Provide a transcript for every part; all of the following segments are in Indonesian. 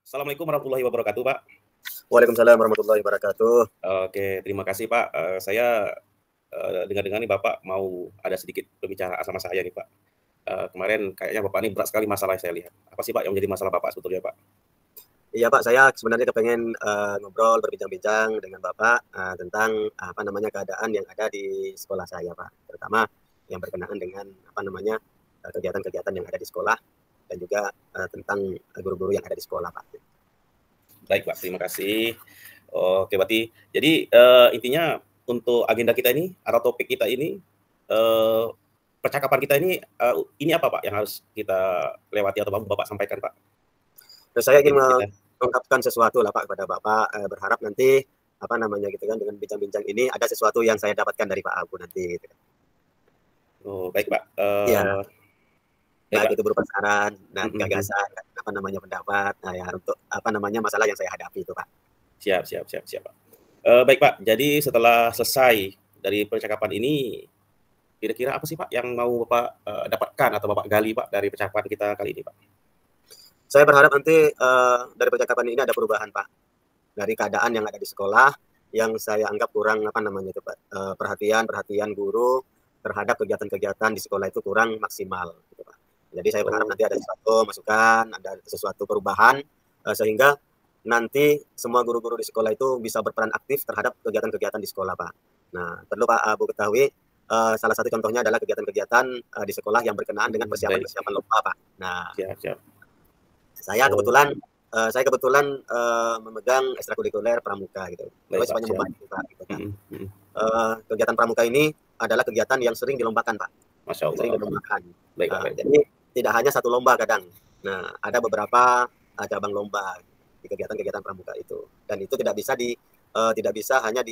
Assalamualaikum warahmatullahi wabarakatuh, Pak. Waalaikumsalam warahmatullahi wabarakatuh. Oke, terima kasih, Pak. Saya dengar-dengar nih Bapak mau ada sedikit pembicaraan sama saya nih, Pak. Kemarin kayaknya Bapak ini berat sekali masalah yang saya lihat. Apa sih, Pak, yang menjadi masalah Bapak sebetulnya, Pak? Iya Pak, saya sebenarnya kepengen ngobrol, berbincang-bincang dengan Bapak tentang keadaan yang ada di sekolah saya, Pak. Terutama yang berkenaan dengan kegiatan-kegiatan yang ada di sekolah dan juga tentang guru-guru yang ada di sekolah, Pak. Baik, Pak, terima kasih. Oke, berarti jadi intinya untuk agenda kita ini atau topik kita ini percakapan kita ini apa, Pak, yang harus kita lewati atau Bapak sampaikan, Pak? Nah, saya ingin Agenda kita. mengungkapkan sesuatu lah Pak kepada Bapak, berharap nanti dengan bincang-bincang ini ada sesuatu yang saya dapatkan dari Pak Abu nanti gitu kan. Oh, baik, Pak. Iya. Baik, Pak. Itu berupa saran dan Mhm. gagasan, pendapat, untuk masalah yang saya hadapi itu, Pak. Siap, Pak. Baik, Pak. Jadi setelah selesai dari percakapan ini, kira-kira apa sih, Pak, yang mau Bapak dapatkan atau Bapak gali, Pak, dari percakapan kita kali ini, Pak? Saya berharap nanti dari percakapan ini ada perubahan, Pak. Dari keadaan yang ada di sekolah yang saya anggap kurang Pak, perhatian guru terhadap kegiatan-kegiatan di sekolah itu kurang maksimal gitu, Pak. Jadi saya berharap nanti ada sesuatu masukan, ada sesuatu perubahan sehingga nanti semua guru-guru di sekolah itu bisa berperan aktif terhadap kegiatan-kegiatan di sekolah, Pak. Nah, perlu Pak Abu ketahui salah satu contohnya adalah kegiatan-kegiatan di sekolah yang berkenaan dengan persiapan-persiapan lomba, Pak. Nah, Siap. saya kebetulan memegang ekstrakurikuler pramuka gitu. Baik, Terus Pak. banyak membantu Pak gitu kan. Mhm. Kegiatan pramuka ini adalah kegiatan yang sering dilombakan, Pak. Masya Sering Allah. dilombakan. Baik, Pak. Baik. Jadi tidak hanya satu lomba kadang. Nah, ada beberapa cabang lomba di kegiatan-kegiatan pramuka itu. Dan itu tidak bisa hanya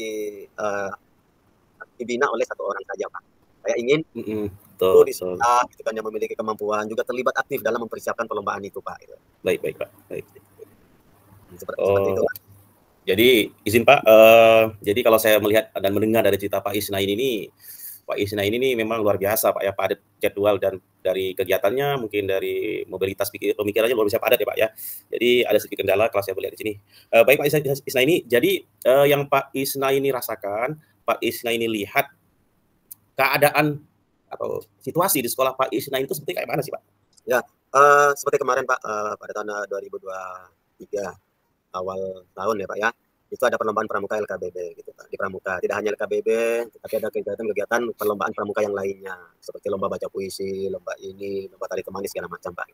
dibina oleh satu orang saja, Pak. Saya ingin Betul. di sekolah gitu kan yang memiliki kemampuan juga terlibat aktif dalam mempersiapkan perlombaan itu, Pak. Gitu. Baik, Pak. Baik. Seperti itu, Pak. Jadi izin Pak, jadi kalau saya melihat dan mendengar dari cerita Pak Isnain ini, Pak Isnain ini memang luar biasa Pak ya, padat jadwal dan dari kegiatannya, mungkin dari mobilitas pemikirannya luar biasa padat ya Pak ya. Jadi ada sedikit kendala kalau saya melihat di sini. Baik Pak Isnain ini, jadi yang Pak Isnain ini rasakan, Pak Isnain ini lihat keadaan atau situasi di sekolah Pak Isnain itu seperti kayak mana sih Pak? Ya, seperti kemarin Pak, pada tahun 2023 awal tahun ya Pak ya, itu ada perlombaan pramuka LKBB gitu Pak, di pramuka. Tidak hanya LKBB, tapi ada kegiatan-kegiatan perlombaan pramuka yang lainnya, seperti lomba baca puisi, lomba tari temani segala macam Pak.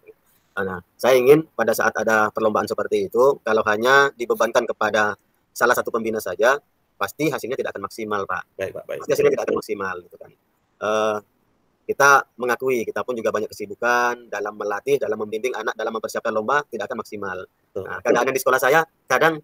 Nah, saya ingin pada saat ada perlombaan seperti itu, kalau hanya dibebankan kepada salah satu pembina saja, pasti hasilnya tidak akan maksimal Pak. Baik Pak, baik. Pasti hasilnya tidak akan maksimal gitu kan. Kita mengakui kita pun juga banyak kesibukan dalam melatih, dalam membimbing anak dalam mempersiapkan lomba tidak akan maksimal. Nah, keadaannya di sekolah saya kadang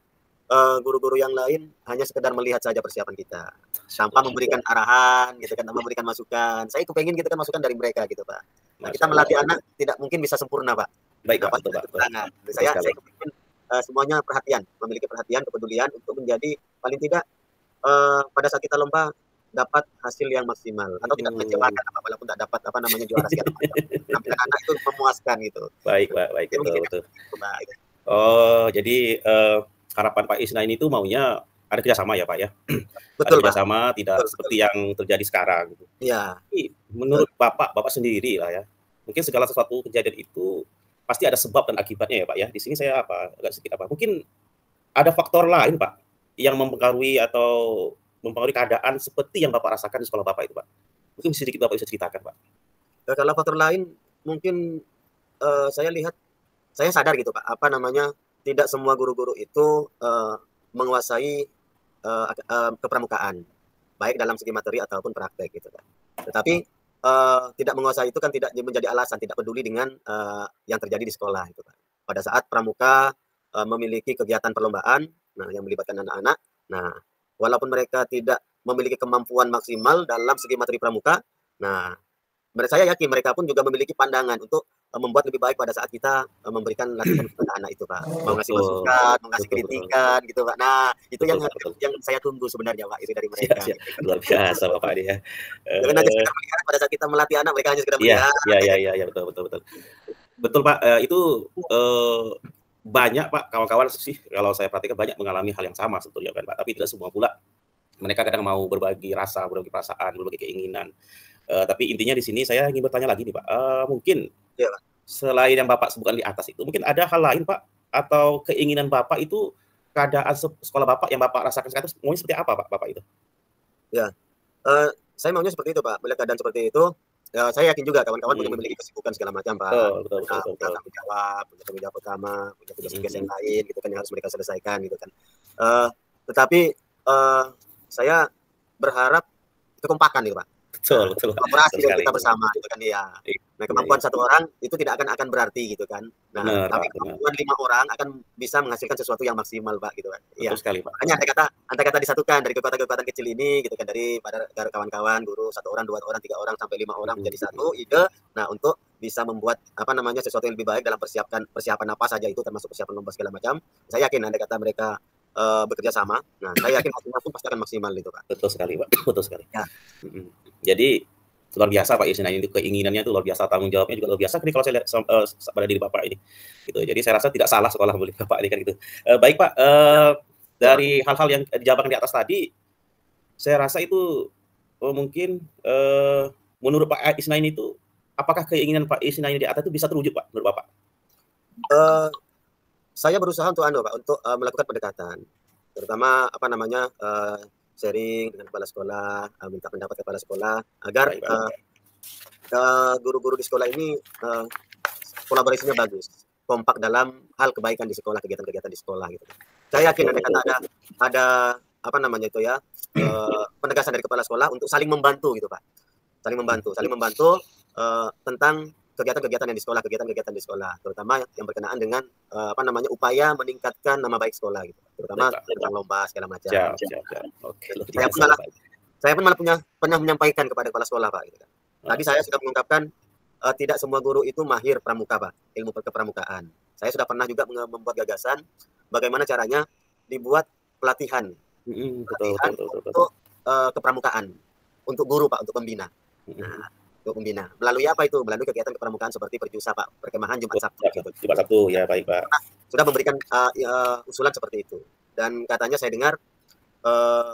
guru-guru yang lain hanya sekedar melihat saja persiapan kita tanpa memberikan arahan gitu kan, tanpa memberikan masukan. Saya kepengen gitu kan masukan dari mereka gitu Pak. Nah, kita melatih anak tidak mungkin bisa sempurna Pak. Baik Pak, betul Pak. Saya kepengen semuanya memiliki perhatian, kepedulian untuk menjadi paling tidak pada saat kita lomba dapat hasil yang maksimal atau tidak mengecewakan walaupun tidak dapat juara segala macam. Tampilan anak itu memuaskan gitu. Baik Pak, baik betul. Oh, jadi harapan Pak Isnain itu maunya ada kerjasama ya Pak ya? Betul, ada kerjasama, tidak seperti yang terjadi sekarang. Gitu. Iya. Menurut Bapak sendiri lah ya, mungkin segala sesuatu kejadian itu pasti ada sebab dan akibatnya ya Pak ya. Di sini saya agak sedikit mungkin ada faktor lain Pak yang mempengaruhi keadaan seperti yang Bapak rasakan di sekolah Bapak itu Pak. Mungkin sedikit Bapak bisa ceritakan Pak. Kalau faktor lain mungkin saya sadar gitu Pak, tidak semua guru-guru itu menguasai kepramukaan, baik dalam segi materi ataupun praktek gitu Pak. Tetapi tidak menguasai itu kan tidak menjadi alasan tidak peduli dengan yang terjadi di sekolah itu Pak. Pada saat pramuka memiliki kegiatan perlombaan, yang melibatkan anak-anak, walaupun mereka tidak memiliki kemampuan maksimal dalam segi materi pramuka, saya yakin mereka pun juga memiliki pandangan untuk membuat lebih baik pada saat kita memberikan latihan kepada anak itu Pak. Mau ngasih masukan, mau ngasih kritikan gitu Pak. Nah, itu yang saya tunggu sebenarnya Pak, itu dari mereka. Siap. Luar biasa Bapak ini ya. Jangan hanya sekedar melihat pada saat kita melatih anak, mereka hanya sekedar melihat. Iya, betul. Betul Pak, itu banyak Pak, kawan-kawan sih kalau saya perhatikan banyak mengalami hal yang sama sebetulnya kan Pak, tapi tidak semua pula. Mereka kadang mau berbagi rasa, berbagi perasaan, berbagi keinginan. Tapi intinya di sini saya ingin bertanya lagi nih Pak, mungkin Iya, Pak. selain yang Bapak sebutkan di atas itu, mungkin ada hal lain Pak, atau keinginan Bapak itu keadaan sekolah Bapak yang Bapak rasakan sekarang itu maunya seperti apa Pak, Bapak itu? Ya, saya maunya seperti itu Pak, melihat keadaan seperti itu, saya yakin juga kawan-kawan punya memiliki kesibukan segala macam Pak, Betul betul betul punya betul punya betul. tanggung jawab, punya tanggung jawab utama, punya tugas-tugas yang Mhm. lain gitu kan yang harus mereka selesaikan gitu kan. Tetapi, saya berharap kekompakan gitu Pak. Nah, Betul betul Pak, kolaborasi betul dari sekali kita itu. bersama gitu kan iya. Nah, Iya iya. kemampuan satu orang itu tidak akan berarti gitu kan. Nah, Benar tapi Pak, benar. kemampuan 5 orang akan bisa menghasilkan sesuatu yang maksimal Pak gitu kan. Betul Iya. sekali Pak. Makanya andai kata disatukan dari kekuatan-kekuatan kecil ini gitu kan, dari pada kawan-kawan, guru, 1 orang, 2 orang, 3 orang, sampai 5 orang Mhm menjadi mhm. satu ide. Nah, untuk bisa membuat apa namanya, sesuatu yang lebih baik dalam persiapan apa saja itu termasuk persiapan lomba segala macam. Saya yakin andai kata mereka, bekerja sama, nah saya yakin hasilnya pun pasti akan maksimal itu Pak. Betul sekali Pak, betul sekali. Ya. Mhm. Jadi luar biasa Pak Isna ini keinginannya itu luar biasa, tanggung jawabnya juga luar biasa ini kalau saya lihat pada diri Bapak ini, gitu. Jadi saya rasa tidak salah sekolah milik Bapak ini kan gitu. Baik Pak, Ya. Ya Pak. dari hal-hal yang dijabarkan di atas tadi, saya rasa itu, mungkin, menurut Pak Isnain itu, apakah keinginan Pak Isnain di atas itu bisa terwujud Pak, menurut Bapak? Eee, saya berusaha untuk Pak, untuk, melakukan pendekatan. Terutama apa namanya, sharing dengan kepala sekolah, minta pendapat kepala sekolah agar, Baik Pak. guru-guru di sekolah ini, kolaborasinya bagus, kompak dalam hal kebaikan di sekolah, kegiatan-kegiatan di sekolah gitu. Saya yakin Betul andai betul kata betul. ada apa namanya itu ya, penegasan dari kepala sekolah untuk saling membantu gitu Pak. Saling membantu, tentang kegiatan-kegiatan yang di sekolah, kegiatan-kegiatan di sekolah, terutama yang berkenaan dengan, apa namanya, upaya meningkatkan nama baik sekolah gitu, Baik terutama Pak. tentang lomba segala macam. Siap siap siap. Oke, luar Saya pun biasa malah Bapak. saya pun malah pernah menyampaikan kepada kepala sekolah Pak gitu kan. Tadi Masya saya Allah. sudah mengungkapkan, tidak semua guru itu mahir pramuka Pak, ilmu kepramukaan. Saya sudah pernah juga membuat gagasan bagaimana caranya dibuat pelatihan Mhm, betul pelatihan betul betul betul. untuk, kepramukaan, untuk guru Pak, untuk pembina. Mhm. Nah, untuk pembina. Melalui apa itu? Melalui kegiatan kepramukaan seperti Perjusa Pak, perkemahan Jumat Oh, Sabtu siap Pak. gitu. Jumat Sabtu, Ya, ya baik Pak. sudah memberikan, usulan seperti itu. Dan katanya saya dengar, eee,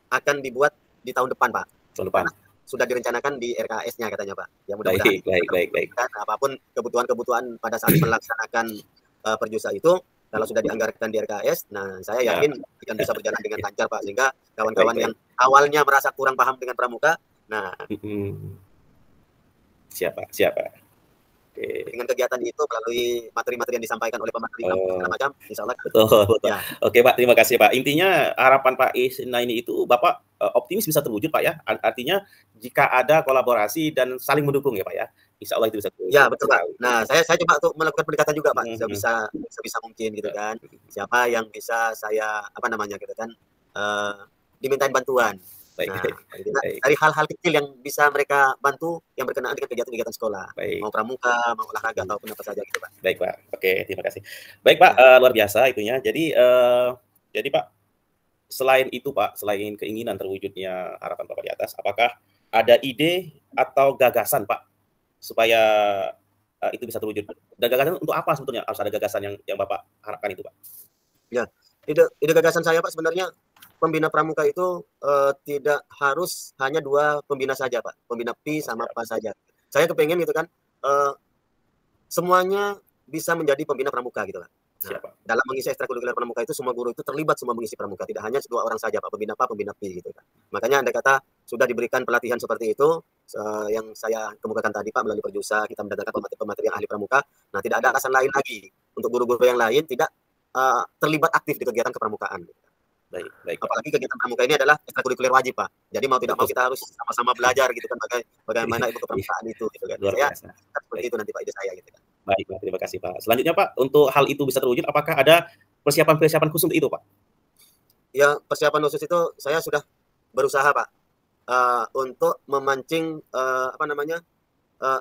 akan dibuat di tahun depan Pak. Tahun depan. Karena sudah direncanakan di RKS-nya katanya Pak. Ya mudah-mudahan Baik baik baik baik. apapun kebutuhan-kebutuhan pada saat melaksanakan, Perjusa itu, kalau sudah dianggarkan di RKS, nah saya Ya, yakin akan bisa berjalan dengan lancar Pak, sehingga baik kawan-kawan baik. yang awalnya merasa kurang paham dengan pramuka, nah Mhm. Siap Pak siap Pak. Oke. dengan kegiatan itu melalui materi-materi yang disampaikan oleh pemateri segala Oh, macam, insyaallah betul betul. ya. Oke Pak, terima kasih Pak. Intinya harapan Pak Isna ini itu Bapak, optimis bisa terwujud Pak ya? Artinya jika ada kolaborasi dan saling mendukung ya Pak ya? Insya Allah itu bisa Ya, terwujud betul Pak. sekali. Nah, saya coba untuk melakukan pendekatan juga Pak, Mhm mhm. sebisa mungkin gitu Ya. kan. Siapa yang bisa saya, apa namanya gitu kan, dimintain bantuan. Baik Nah, baik baik dari hal-hal kecil yang bisa mereka bantu yang berkenaan dengan kegiatan-kegiatan sekolah, baik. mau pramuka, mau olahraga Mhm. ataupun apa saja gitu Pak. Baik Pak, oke terima kasih. Baik Pak, Ya. luar biasa itunya. Jadi Pak, selain itu Pak, selain keinginan terwujudnya harapan Bapak di atas, apakah ada ide atau gagasan Pak, supaya, itu bisa terwujud? Dan gagasan untuk apa sebetulnya harus ada gagasan yang Bapak harapkan itu Pak? Ya, ide gagasan saya Pak sebenarnya pembina pramuka itu, tidak harus hanya 2 pembina saja Pak, pembina Pi Oh sama siap Pa saja. Saya kepengen gitu kan, eee, semuanya bisa menjadi pembina pramuka gitu Pak. Nah, siap Pak. dalam mengisi ekstrakurikuler pramuka itu semua guru itu terlibat semua mengisi pramuka, tidak hanya 2 orang saja Pak, pembina Pa, pembina Pi gitu kan. Makanya andai kata sudah diberikan pelatihan seperti itu, yang saya kemukakan tadi Pak melalui Perjusa, kita mendatangkan pemateri-pemateri yang ahli pramuka, nah tidak ada alasan lain lagi untuk guru-guru yang lain tidak, terlibat aktif di kegiatan kepramukaan. Baik baik Pak. Apalagi kegiatan pramuka ini adalah ekstrakurikuler wajib Pak. Jadi mau tidak mau Betul kita harus sama-sama belajar gitu kan bagaimana ilmu iya, kepramukaan itu gitu kan. luar Saya biasa. seperti Baik itu nanti Pak ide saya gitu kan. baik Pak, terima kasih Pak. Selanjutnya Pak, untuk hal itu bisa terwujud, apakah ada persiapan-persiapan khusus untuk itu Pak? Ya persiapan khusus itu saya sudah berusaha Pak, untuk memancing, apa namanya,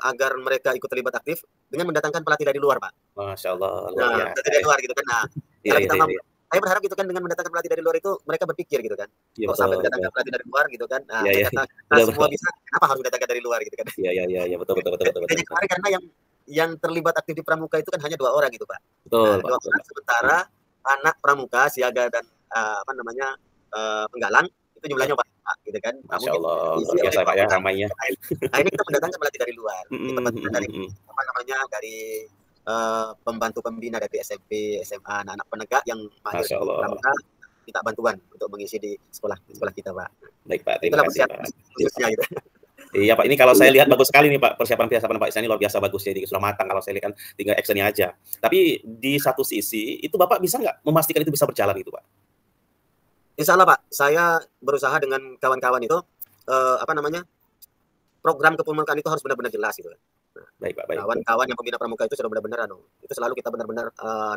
agar mereka ikut terlibat aktif dengan mendatangkan pelatih dari luar Pak. Masya Allah, luar Nah, biasa pelatih dari ya. luar gitu kan. Nah, Iya kalau iya kita iya iya. saya berharap gitu kan dengan mendatangkan pelatih dari luar itu mereka berpikir gitu kan, Iya kok betul sampai betul. mendatangkan pelatih dari luar gitu kan. Nah, Iya andai iya. kata kita Betul semua betul. bisa, kenapa harus mendatangkan dari luar gitu kan. Iya iya iya iya, betul betul betul betul betul Idenya betul. kemarin karena yang terlibat aktif di pramuka itu kan hanya 2 orang gitu, Pak. Betul, Nah, Pak, 2 betul, orang, Pak. sementara anak pramuka, siaga dan penggalang itu jumlahnya banyak, Pak, gitu kan. Nah, Masya mungkin Allah, diisi luar oleh biasa 2 Pak ya orang. ramainya. Nah, ini kita mendatangkan pelatih dari luar. Mhm Kita mhm bantukan dari mhm. dari pembantu pembina dari SMP, SMA, anak-anak penegak yang mahir Masya di Allah. pramuka minta bantuan untuk mengisi di sekolah kita, Pak. Baik Pak, terima Itulah kasih persiapan Pak. khususnya gitu. Iya Pak, ini kalau saya lihat bagus sekali nih Pak, persiapan Pak Isna ini luar biasa bagus, jadi sudah matang kalau saya lihat kan tinggal action-nya aja. Tapi di satu sisi, itu Bapak bisa nggak memastikan itu bisa berjalan itu Pak? Insya Allah, Pak, saya berusaha dengan kawan-kawan itu, program kepemudaan itu harus benar-benar jelas gitu. Nah, Baik Pak, baik. kawan-kawan yang pembina pramuka itu sudah benar-benar itu selalu kita benar-benar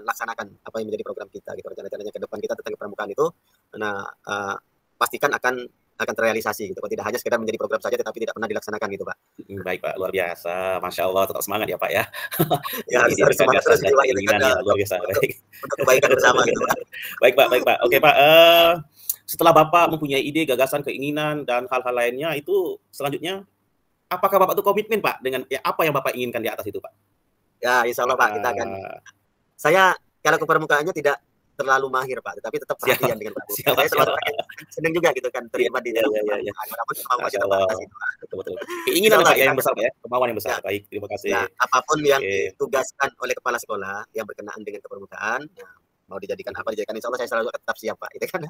laksanakan apa yang menjadi program kita gitu, rencana-rencananya ke depan kita tentang kepramukaan itu. Nah, pastikan akan terrealisasi gitu, tidak hanya sekedar menjadi program saja tetapi tidak pernah dilaksanakan gitu, Pak. Baik Pak, luar biasa. Masya Allah, tetap semangat ya Pak ya. Ya, Jadi harus ide dan semangat terus gagasan gitu, dan Pak, gitu kan, keinginan yang luar biasa. Baik. untuk kebaikan bersama gitu, Pak. Baik Pak, baik Pak. Oke Pak, setelah Bapak mempunyai ide, gagasan, keinginan, dan hal-hal lainnya, itu selanjutnya, apakah Bapak itu komitmen Pak dengan ya, apa yang Bapak inginkan di atas itu Pak? Ya, insya Allah, Pak, kita akan. Saya kalau kepermukaannya tidak terlalu mahir, Pak, tetapi tetap Siap, perhatian dengan pramuka. siap, Saya siap. selalu senang juga gitu kan Iya, terlibat di iya, dalam iya, iya. kepramukaan, walaupun kemampuan Masya kita Allah. terbatas gitu, Pak. Betul, betul. Insya Keinginan ya Allah Pak ya kita yang besar Pak ya, kemauan yang besar. ya, Baik, terima kasih. ya, apapun yang Oke. ditugaskan oleh kepala sekolah yang berkenaan dengan kepermukaan, ya, mau dijadikan apa dijadikan, insya Allah saya selalu tetap siap, Pak, gitu kan.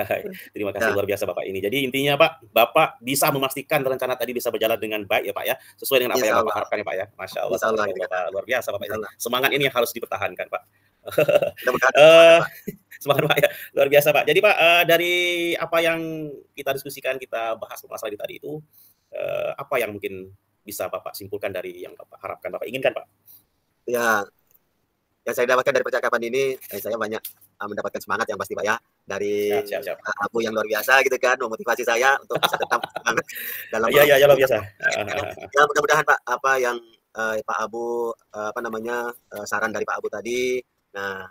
Hai, terima kasih Ya, luar biasa Bapak ini. Jadi intinya Pak, Bapak bisa memastikan rencana tadi bisa berjalan dengan baik ya Pak ya, sesuai dengan apa yang insya Bapak Allah, harapkan ya Pak ya. Masya Allah, insya Allah gitu tabarakallah kan, Bapak, luar biasa Bapak insya ini. Allah. Semangat ini yang harus dipertahankan Pak. Mudah-mudahan semangat, Eh, Pak. semangat Pak ya, luar biasa Pak. Jadi Pak, dari apa yang kita diskusikan, kita bahas masalah tadi itu, apa yang mungkin bisa Bapak simpulkan dari yang Bapak harapkan, Bapak inginkan Pak? Ya, yang saya dapatkan dari percakapan ini, saya banyak mendapatkan semangat yang pasti, Pak ya, dari Siap, siap, siap. Abu yang luar biasa gitu kan, memotivasi saya untuk bisa tetap semangat dalam Iya, iya, iya, luar melakukan. biasa. Ya, mudah-mudahan Pak, apa yang Pak Abu saran dari Pak Abu tadi, nah,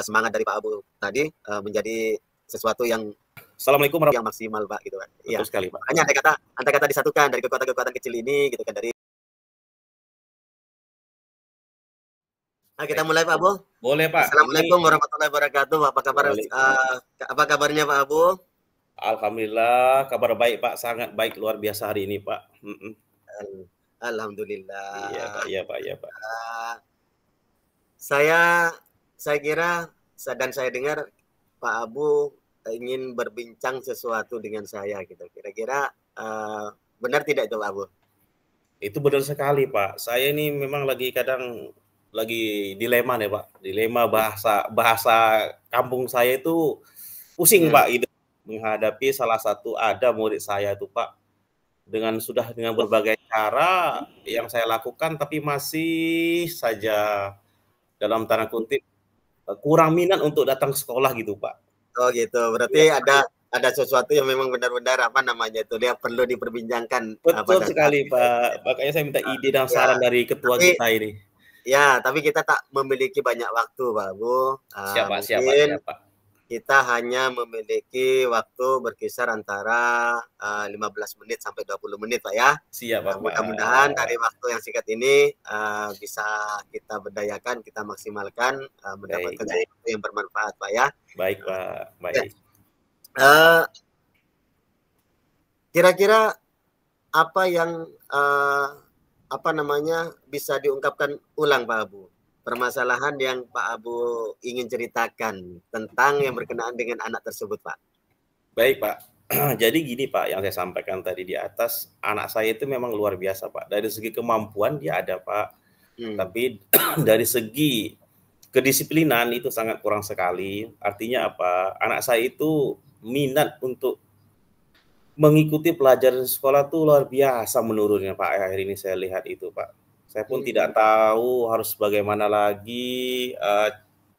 semangat dari Pak Abu tadi menjadi sesuatu yang Assalamualaikum warahmatullahi maksimal, Pak, gitu kan. Iya. Betul sekali Pak. Makanya andai kata disatukan dari kekuatan-kekuatan kecil ini gitu kan, dari. Nah, kita Baik. mulai, Pak Abu. Boleh Pak, Assalamualaikum ini warahmatullahi wabarakatuh. Apa kabarnya Pak Abu? alhamdulillah kabar baik Pak, sangat baik, luar biasa hari ini Pak. Iya Pak, Alhamdulillah. iya Pak, iya Pak. Eh, saya kira dan saya dengar Pak Abu ingin berbincang sesuatu dengan saya gitu. Kira-kira benar tidak itu Pak Abu? Itu benar sekali Pak. Saya ini memang lagi dilema nih Pak. Dilema bahasa kampung saya itu pusing Pak, itu menghadapi salah satu ada murid saya itu Pak, dengan berbagai cara yang saya lakukan tapi masih saja dalam tanda kutip kurang minat untuk datang ke sekolah gitu Pak. Oh gitu. Berarti ada sesuatu yang memang benar-benar dia perlu diperbincangkan Betul pada saat sekali kita. Pak. Makanya saya minta ide dan Ya, saran dari ketua tapi kita ini. ya, tapi kita tak memiliki banyak waktu, Pak Abu. Siap Pak, siap Pak, Mungkin siap Pak. kita hanya memiliki waktu berkisar antara 15 menit sampai 20 menit, Pak ya. Siap Nah, Bapak. mudah-mudahan dari waktu yang singkat ini bisa kita berdayakan, kita maksimalkan, mendapatkan Baik. sesuatu yang bermanfaat, Pak ya. Baik Pak, baik. Eh, Kira-kira apa yang bisa diungkapkan ulang Pak Abu? Permasalahan yang Pak Abu ingin ceritakan tentang yang berkenaan dengan anak tersebut, Pak. Baik Pak. Jadi gini Pak, yang saya sampaikan tadi di atas, anak saya itu memang luar biasa Pak. Dari segi kemampuan dia ada Pak, tapi dari segi kedisiplinan itu sangat kurang sekali. Artinya apa? Anak saya itu minat untuk mengikuti pelajaran sekolah tuh luar biasa menurunnya Pak. Akhir ini saya lihat itu Pak. Saya pun tidak tahu harus bagaimana lagi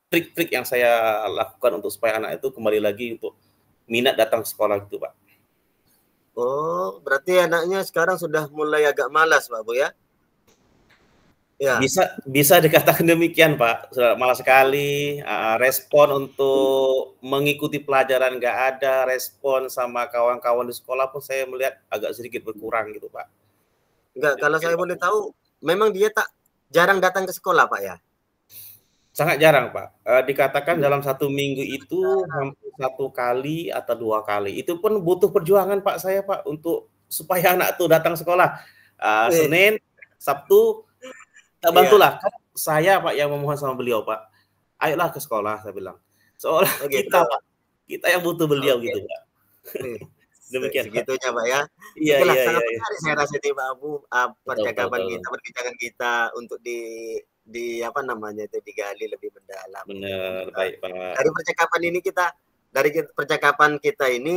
trik-trik yang saya lakukan untuk supaya anak itu kembali lagi untuk minat datang ke sekolah gitu Pak. Oh, berarti anaknya sekarang sudah mulai agak malas Pak Bu ya? Ya. Bisa dikatakan demikian Pak. Malah sekali respon untuk mengikuti pelajaran nggak ada, respon sama kawan-kawan di sekolah pun saya melihat agak sedikit berkurang gitu Pak. Enggak, kalau saya boleh tahu, memang dia tak jarang datang ke sekolah Pak ya? Sangat jarang Pak. Dikatakan dalam 1 minggu itu hampir 1 kali atau 2 kali. Itu pun butuh perjuangan Pak saya Pak untuk supaya anak tuh datang sekolah. Senin, Sabtu, Iya. bantulah kan saya Pak yang memohon sama beliau Pak. Ayolah ke sekolah saya bilang. Seolah Oh gitu. kita Pak, kita yang butuh beliau Oke. gitu Pak. Nih, Demikian Pak. segitunya Pak ya. Iya Oke lah, iya sangat iya. Iya. menarik saya rasa nih Pak Abu, Betul betul percakapan betul. kita, perbincangan kita untuk di apa namanya itu digali lebih mendalam gitu kan. Bener, baik Pak. Dari percakapan ini percakapan kita ini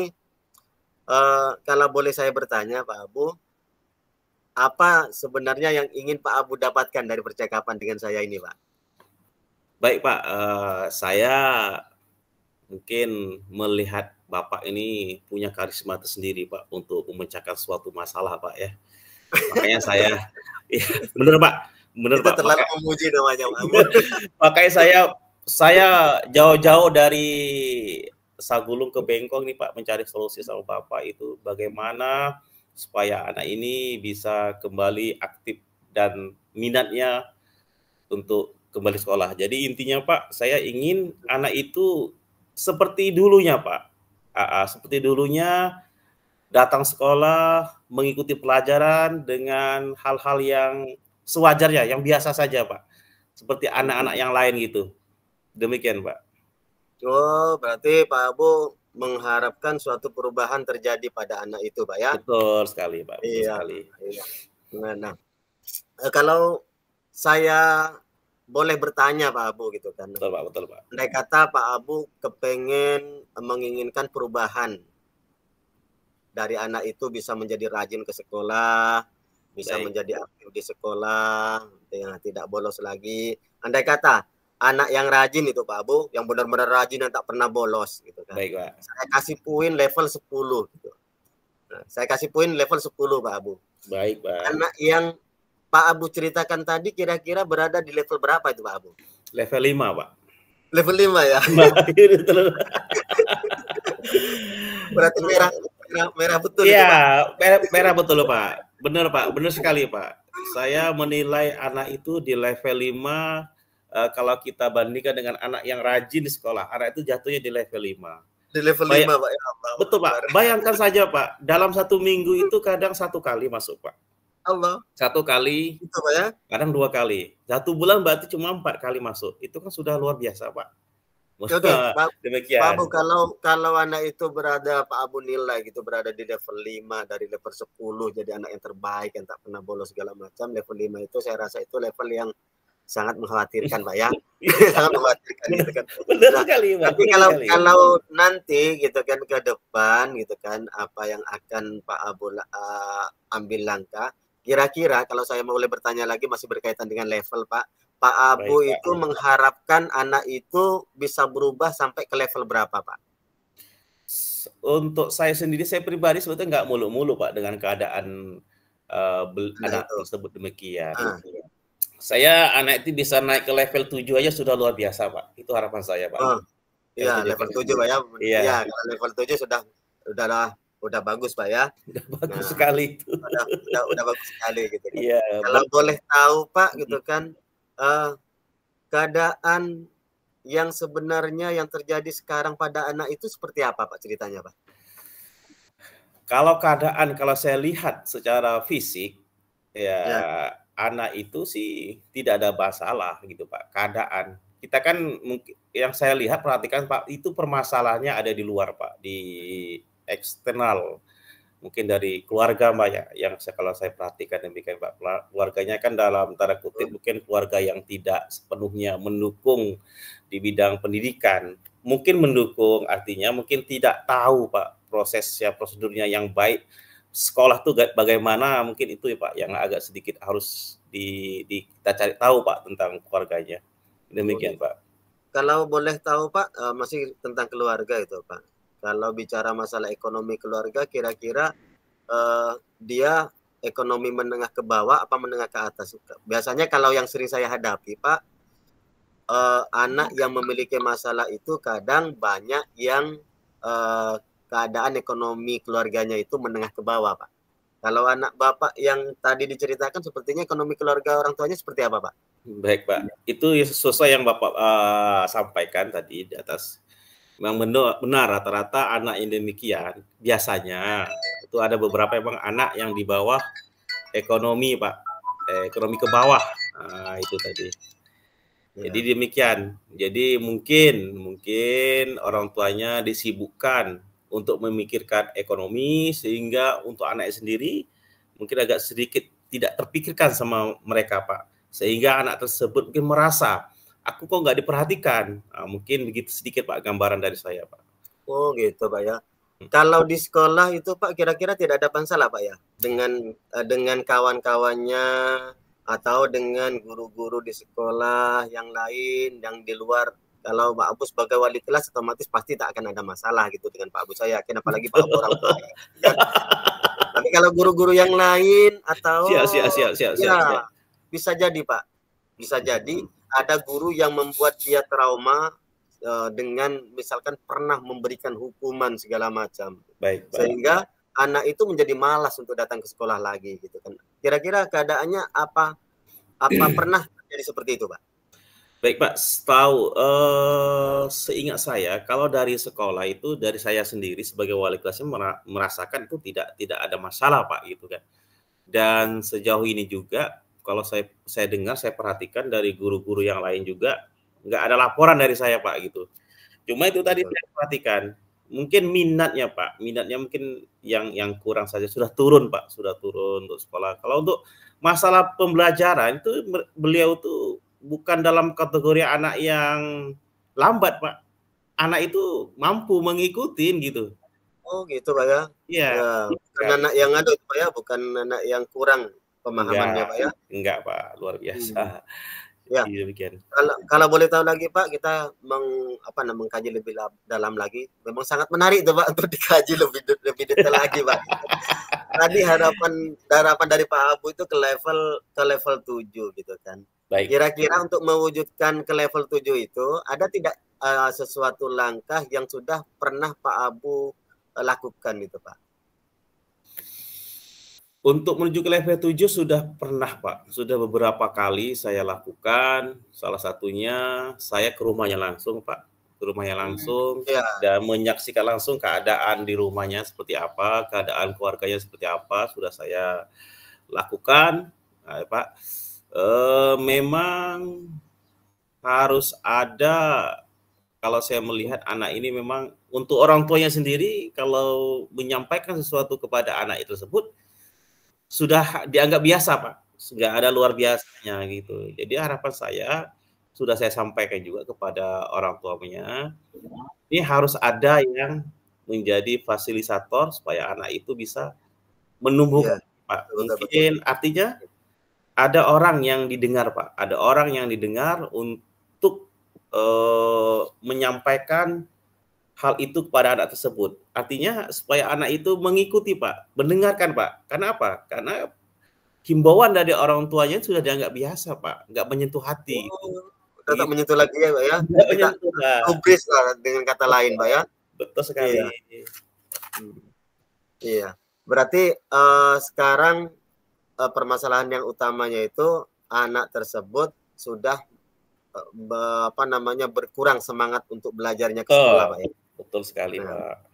kalau boleh saya bertanya Pak Abu, apa sebenarnya yang ingin Pak Abu dapatkan dari percakapan dengan saya ini Pak? Baik Pak, saya mungkin melihat Bapak ini punya karisma tersendiri Pak untuk memecahkan suatu masalah Pak ya. Makanya saya iya, bener Pak, bener Itu Pak. terlalu memuji namanya Pak Abu. Makanya saya jauh-jauh dari Sagulung ke Bengkong nih Pak mencari solusi sama Bapak itu bagaimana supaya anak ini bisa kembali aktif dan minatnya untuk kembali sekolah. Jadi intinya Pak, saya ingin anak itu seperti dulunya Pak. Seperti dulunya datang sekolah, mengikuti pelajaran dengan hal-hal yang sewajarnya, yang biasa saja Pak. Seperti anak-anak yang lain gitu. Demikian Pak. Oh, berarti Pak Abu mengharapkan suatu perubahan terjadi pada anak itu Pak ya? Betul sekali Pak, betul Iya, sekali. iya. Nah, kalau saya boleh bertanya Pak Abu gitu kan. Betul Pak, betul Pak. Andai kata Pak Abu menginginkan perubahan dari anak itu bisa menjadi rajin ke sekolah, bisa Baik. menjadi aktif di sekolah, yang tidak bolos lagi. Andai kata anak yang rajin itu Pak Abu, yang benar-benar rajin dan tak pernah bolos gitu kan. Baik Pak. Saya kasih poin level 10 gitu. Nah, saya kasih poin level 10 Pak Abu. Baik Pak. Anak yang Pak Abu ceritakan tadi kira-kira berada di level berapa itu Pak Abu? Level 5 Pak. Level 5 ya? Berarti merah betul itu Pak? Iya, merah betul Pak. Benar Pak, benar sekali Pak. Saya menilai anak itu di level 5, kalau kita bandingkan dengan anak yang rajin di sekolah, anak itu jatuhnya di level 5. Di level 5 Pak ya Allah. Betul Pak, bayangkan saja Pak, dalam 1 minggu itu kadang 1 kali masuk Pak. Allah. 1 kali, Itu Pak ya? kadang 2 kali. 1 bulan berarti cuma 4 kali masuk. Itu kan sudah luar biasa Pak. Oke, Pak Demikian. Abu, kalau anak itu berada, Pak Abu nilai gitu berada di level 5 dari level 10 jadi anak yang terbaik yang tak pernah bolos segala macam, level 5 itu saya rasa itu level yang sangat mengkhawatirkan Pak ya. Sangat mengkhawatirkan gitu kan. Benar Nah, sekali Pak. tapi kalau nanti gitu kan ke depan gitu kan apa yang akan Pak Abu ambil langkah, kira-kira kalau saya boleh bertanya lagi masih berkaitan dengan level Pak, Pak Abu Baik, Pak. itu mengharapkan anak itu bisa berubah sampai ke level berapa Pak? Untuk saya sendiri, saya pribadi sebetulnya nggak muluk-muluk Pak dengan keadaan anak itu. tersebut demikian. Ah. Saya anak itu bisa naik ke level 7 aja sudah luar biasa Pak. Itu harapan saya Pak. Oh, iya level 7 Pak ya. Iya. Ya, kalau level 7 udah bagus Pak ya. Udah bagus sekali itu. Udah bagus sekali gitu kan. Iya. Kalau boleh tahu Pak gitu kan, keadaan yang sebenarnya yang terjadi sekarang pada anak itu seperti apa Pak ceritanya Pak? Kalau saya lihat secara fisik, ya anak itu sih tidak ada masalah gitu Pak, keadaan. Kita kan mungkin yang saya lihat perhatikan Pak, itu permasalahannya ada di luar Pak, di eksternal. Mungkin dari keluarga Mbak ya, yang kalau saya perhatikan demikian Pak, keluarganya kan dalam tanda kutip mungkin keluarga yang tidak sepenuhnya mendukung di bidang pendidikan. Mungkin mendukung artinya mungkin tidak tahu Pak prosedurnya yang baik. Sekolah tuh bagaimana mungkin itu ya Pak yang agak sedikit harus kita cari tahu Pak tentang keluarganya. Demikian Pak. Kalau boleh tahu Pak, masih tentang keluarga itu Pak. Kalau bicara masalah ekonomi keluarga, kira-kira dia ekonomi menengah ke bawah apa menengah ke atas? Biasanya kalau yang sering saya hadapi Pak, anak yang memiliki masalah itu kadang banyak yang keadaan ekonomi keluarganya itu menengah ke bawah Pak. Kalau anak Bapak yang tadi diceritakan sepertinya ekonomi keluarga orang tuanya seperti apa, Pak? Baik, Pak. Itu sesuai yang Bapak sampaikan tadi di atas. Memang benar rata-rata anak yang demikian biasanya itu ada beberapa emang anak yang di bawah ekonomi, Pak. Ekonomi ke bawah. Nah, itu tadi. Jadi Ya. demikian. Jadi mungkin orang tuanya disibukkan untuk memikirkan ekonomi sehingga untuk anaknya sendiri mungkin agak sedikit tidak terpikirkan sama mereka, Pak. Sehingga anak tersebut mungkin merasa aku kok nggak diperhatikan. Nah, mungkin begitu sedikit Pak gambaran dari saya, Pak. Oh gitu, Pak ya. Kalau di sekolah itu Pak kira-kira tidak ada masalah Pak ya dengan kawan-kawannya atau dengan guru-guru di sekolah yang lain yang di luar. Kalau Pak Abu sebagai wali kelas otomatis pasti tak akan ada masalah gitu dengan Pak Abu, saya yakin, apalagi Pak Abu orang tua ya. Tapi kalau guru-guru yang lain atau Siap. bisa jadi Pak, bisa jadi ada guru yang membuat dia trauma dengan misalkan pernah memberikan hukuman segala macam. Baik. Sehingga anak itu menjadi malas untuk datang ke sekolah lagi gitu kan. Kira-kira keadaannya apa pernah terjadi seperti itu, Pak? Baik, Pak. Seingat saya kalau dari sekolah itu dari saya sendiri sebagai wali kelasnya merasakan itu tidak ada masalah, Pak, gitu kan. Dan sejauh ini juga kalau saya dengar, saya perhatikan dari guru-guru yang lain juga nggak ada laporan dari saya, Pak, gitu. Cuma itu tadi saya perhatikan, mungkin minatnya, Pak, mungkin yang kurang saja, sudah turun, Pak, sudah turun untuk sekolah. Kalau untuk masalah pembelajaran itu beliau tuh bukan dalam kategori anak yang lambat, Pak. Anak itu mampu mengikuti gitu. Oh gitu Pak ya. Iya. Ya, bukan anak yang ada Pak ya, bukan anak yang kurang pemahamannya Pak ya. Enggak Pak, luar biasa. Ya. Demikian. Kalau boleh tahu lagi Pak, kita mengkaji lebih dalam lagi. Memang sangat menarik itu Pak untuk dikaji lebih detail lagi Pak. Tadi harapan dari Pak Abu itu ke level 7 gitu kan. Baik. Kira-kira untuk mewujudkan ke level 7 itu ada tidak sesuatu langkah yang sudah pernah Pak Abu lakukan gitu Pak? Untuk menuju ke level 7 sudah pernah Pak, sudah beberapa kali saya lakukan. Salah satunya saya ke rumahnya langsung Pak, dan menyaksikan langsung keadaan di rumahnya seperti apa, keadaan keluarganya seperti apa, sudah saya lakukan. Nah, Pak, memang harus ada, kalau saya melihat anak ini memang untuk orang tuanya sendiri kalau menyampaikan sesuatu kepada anak itu tersebut sudah dianggap biasa Pak, nggak ada luar biasanya gitu. Jadi harapan saya sudah saya sampaikan juga kepada orang tuanya, ini harus ada yang menjadi fasilitator supaya anak itu bisa menumbuhkan Pak. Mungkin artinya ada orang yang didengar Pak, ada orang yang didengar untuk menyampaikan hal itu kepada anak tersebut. Artinya supaya anak itu mengikuti Pak, mendengarkan Pak. Karena apa? Karena himbauan dari orang tuanya sudah dianggap biasa Pak, nggak menyentuh hati. Tetap menyentuh lagi ya Pak ya. Kita kubris lah dengan kata lain Pak ya. Betul sekali. Iya. Berarti sekarang permasalahan yang utamanya itu anak tersebut sudah berkurang semangat untuk belajarnya ke sekolah Pak ya. Betul sekali Pak.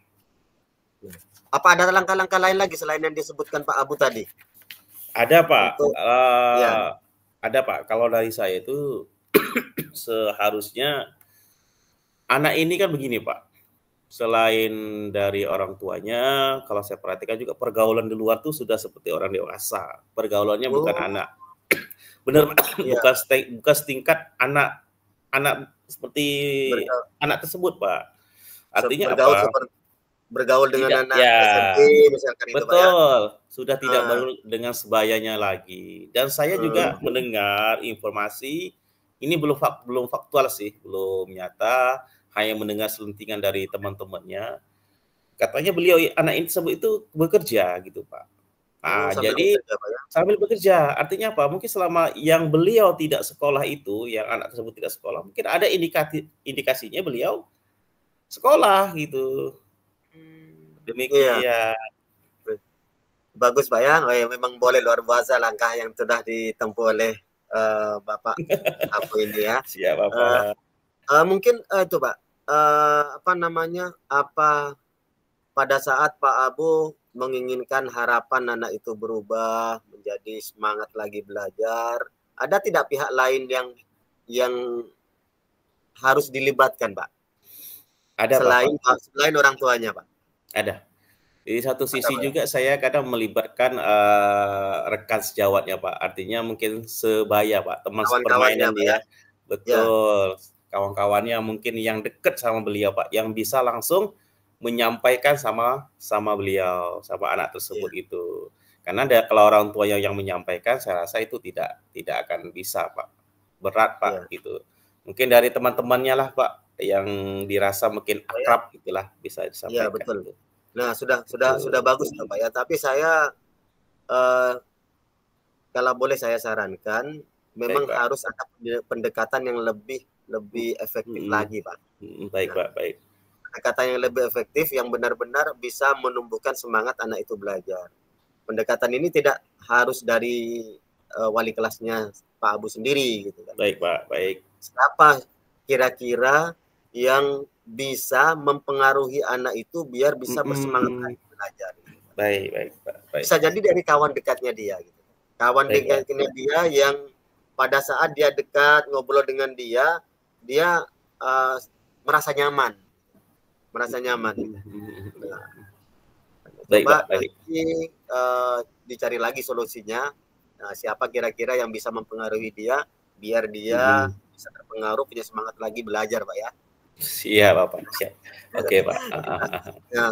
Apa ada langkah-langkah lain lagi selain yang disebutkan Pak Abu tadi? Ada Pak. Ada Pak. Kalau dari saya itu seharusnya anak ini kan begini Pak. Selain dari orang tuanya, kalau saya perhatikan juga pergaulan di luar tuh sudah seperti orang dewasa. Pergaulannya bukan anak. Benar bukan setingkat anak seperti anak tersebut Pak. Artinya bergaul dengan anak SMP misalkan itu Pak ya. Betul, sudah tidak baru dengan sebayanya lagi. Dan saya juga mendengar informasi ini belum faktual sih, belum nyata, hanya mendengar selentingan dari teman-temannya. Katanya anak ini tersebut itu bekerja gitu Pak. Nah, jadi sambil bekerja, artinya apa? Mungkin selama yang beliau tidak sekolah itu, yang anak tersebut tidak sekolah, mungkin ada indikasinya beliau sekolah gitu. Demikian. bagus Pak ya. Oh, ya, memang boleh, luar biasa langkah yang sudah ditempuh oleh Bapak Abu ini ya. Siap Uh, Bapak. Mungkin itu Pak, apa namanya, apa pada saat Pak Abu menginginkan harapan anak itu berubah menjadi semangat lagi belajar, ada tidak pihak lain yang harus dilibatkan Pak? Ada Selain Bapak. selain orang tuanya Pak? Ada. Di satu Ada sisi Pak ya? juga saya kadang melibatkan rekan sejawatnya Pak. Artinya mungkin sebaya Pak, teman Kawan-kawannya sepermainan Pak ya? dia. Ya, Betul. Kawan-kawannya mungkin yang dekat sama beliau Pak, yang bisa langsung menyampaikan sama beliau, sama anak ya, tersebut itu. Karena kalau orang tua yang menyampaikan, saya rasa itu tidak akan bisa Pak. Berat ya. Pak gitu. Mungkin dari teman-temannya lah Pak, yang dirasa mungkin Pak ya? akrab gitulah bisa Iya disampaikan betul. itu. Nah, sudah Betul. bagus ya Pak ya. Tapi saya eh, kalau boleh saya sarankan, Baik, memang Pak. harus ada pendekatan yang lebih lebih efektif Mhm. lagi Pak. Baik, Nah, Pak, baik. pendekatan yang lebih efektif yang benar-benar bisa menumbuhkan semangat anak itu belajar. Pendekatan ini tidak harus dari wali kelasnya Pak Abu sendiri gitu kan. Baik, Pak, baik. Siapa kira-kira yang bisa mempengaruhi anak itu biar bisa bersemangat Mhm. lagi belajar. Baik, baik, Pak, baik. Bisa jadi dari kawan dekatnya dia gitu. Kawan Baik, Pak. dekatnya dia yang pada saat dia dekat ngobrol dengan dia, dia merasa nyaman, merasa nyaman. Nah, Baik, coba Pak, baik. nanti dicari lagi solusinya. Nah, siapa kira-kira yang bisa mempengaruhi dia biar dia Mhm. bisa terpengaruh, punya semangat lagi belajar, Pak ya. Siap, Bapak, siap. Oke, Pak. Nah,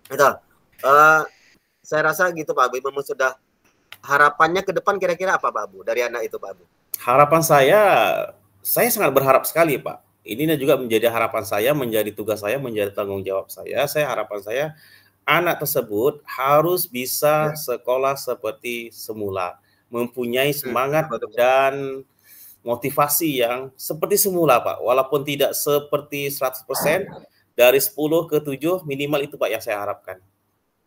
itu. Uh, saya rasa gitu Pak Abu, memang sudah harapannya ke depan kira-kira apa Pak Abu dari anak itu Pak Abu? Harapan saya sangat berharap sekali, Pak. Ini juga menjadi harapan saya, menjadi tugas saya, menjadi tanggung jawab saya. Harapan saya anak tersebut harus bisa Ya. sekolah seperti semula, mempunyai semangat Betul, betul. dan motivasi yang seperti semula, Pak. Walaupun tidak seperti 100%, dari 10 ke 7 minimal itu, Pak, yang saya harapkan.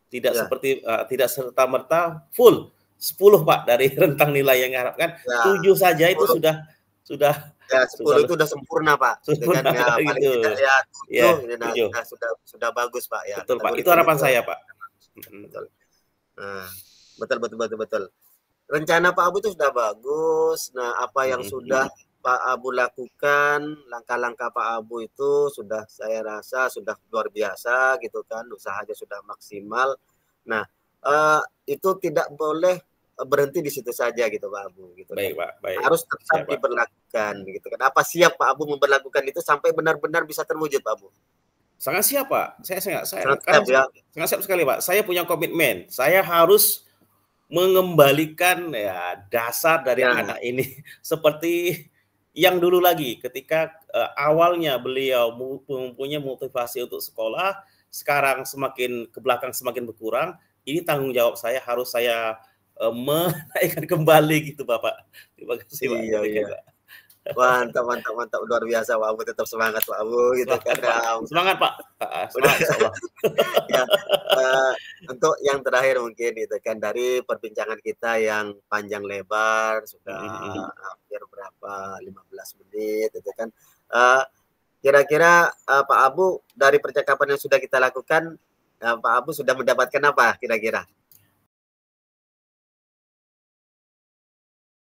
Tidak Ya. seperti tidak serta-merta full 10, Pak, dari rentang nilai yang diharapkan. Ya, 7 saja itu 10, sudah ya 10 itu udah sempurna Pak. Gitu kan sempurna ya, paling tidak gitu. ya 7 Ya, gitu, nah, 7. sudah bagus Pak ya. Betul, Pak. Kategori Itu 7 harapan itu saya, Pak. betul. Nah, betul betul betul betul. Rencana Pak Abu itu sudah bagus. Nah, apa yang sudah Pak Abu lakukan, langkah-langkah Pak Abu itu sudah saya rasa sudah luar biasa gitu kan, usahanya sudah maksimal. Nah, itu tidak boleh berhenti di situ saja gitu Pak Abu gitu kan. Baik, Pak. Baik. Harus tetap Siap, Pak. diberlakukan gitu kan. Apa siap Pak Abu memberlakukan itu sampai benar-benar bisa terwujud Pak Abu? Sangat siap, Pak. Saya Sangat siap kadang ya. sangat siap sekali, Pak. Saya punya komitmen. Saya harus mengembalikan ya dasar dari Ya. anak ini seperti yang dulu lagi ketika awalnya beliau mempunyai motivasi untuk sekolah, sekarang semakin ke belakang semakin berkurang. Ini tanggung jawab saya, harus saya menaikkan kembali gitu, Bapak. Terima kasih, Pak. Iya, iya. Mantap, mantap, mantap, luar biasa Pak Abu, tetap semangat Pak Abu gitu kan. Pak. Semangat, Pak. Semangat insyaallah. Ya, untuk yang terakhir mungkin itu kan dari perbincangan kita yang panjang lebar sudah hampir berapa 15 menit itu kan. Kira-kira Pak Abu dari percakapan yang sudah kita lakukan, Pak Abu sudah mendapatkan apa kira-kira?